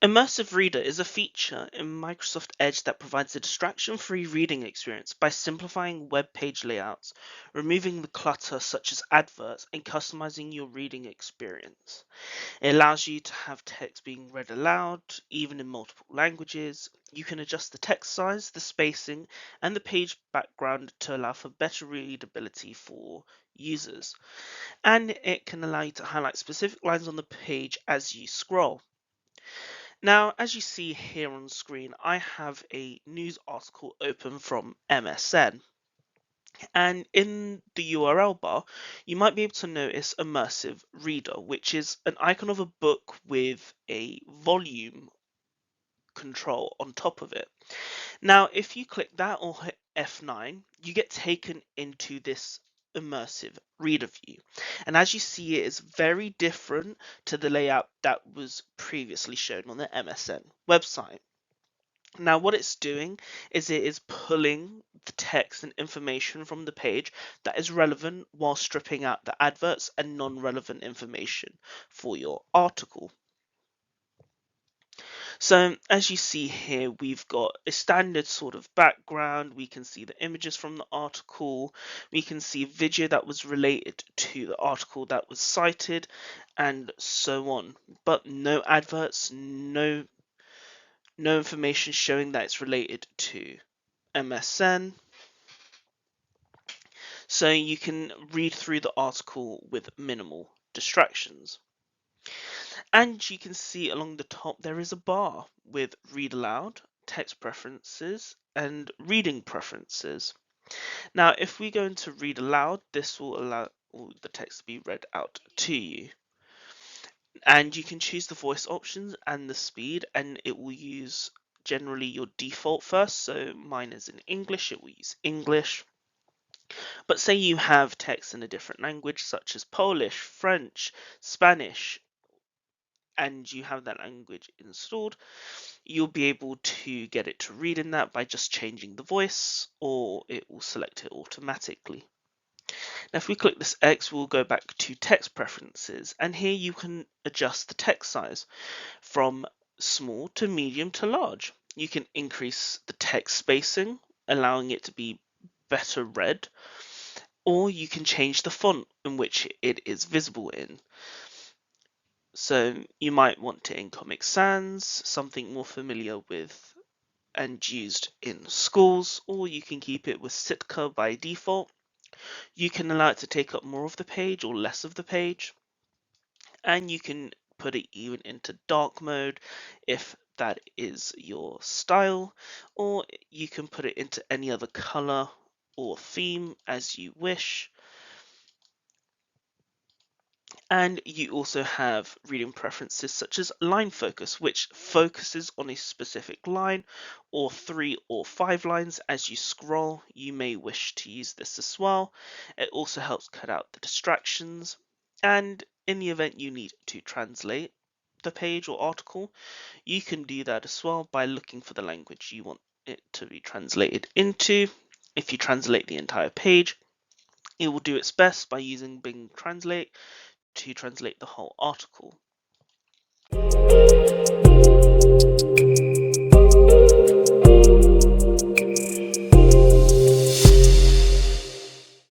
Immersive Reader is a feature in Microsoft Edge that provides a distraction-free reading experience by simplifying web page layouts, removing the clutter such as adverts, and customizing your reading experience. It allows you to have text being read aloud, even in multiple languages. You can adjust the text size, the spacing, and the page background to allow for better readability for users. And it can allow you to highlight specific lines on the page as you scroll. Now, as you see here on screen, I have a news article open from MSN. And in the URL bar, you might be able to notice Immersive Reader, which is an icon of a book with a volume control on top of it. Now, if you click that or hit F9, you get taken into this immersive reader view. And as you see, it is very different to the layout that was previously shown on the MSN website. Now, what it's doing is it is pulling the text and information from the page that is relevant while stripping out the adverts and non-relevant information for your article. So as you see here, we've got a standard sort of background. We can see the images from the article. We can see video that was related to the article that was cited and so on. But no adverts, no information showing that it's related to MSN. So you can read through the article with minimal distractions. And you can see along the top there is a bar with read aloud, text preferences, and reading preferences. Now, if we go into read aloud, this will allow all the text to be read out to you. And you can choose the voice options and the speed, and it will use generally your default first. So mine is in English, it will use English. But say you have text in a different language, such as Polish, French, Spanish, and you have that language installed, you'll be able to get it to read in that by just changing the voice, or it will select it automatically. Now, if we click this X, we'll go back to text preferences, and here you can adjust the text size from small to medium to large. You can increase the text spacing, allowing it to be better read, or you can change the font in which it is visible in. So you might want it in Comic Sans, something more familiar with and used in schools, or you can keep it with Sitka by default. You can allow it to take up more of the page or less of the page, and you can put it even into dark mode if that is your style, or you can put it into any other color or theme as you wish. And you also have reading preferences such as line focus, which focuses on a specific line or 3 or 5 lines as you scroll. You may wish to use this as well. It also helps cut out the distractions. And in the event you need to translate the page or article, you can do that as well by looking for the language you want it to be translated into. If you translate the entire page, it will do its best by using Bing Translate to translate the whole article.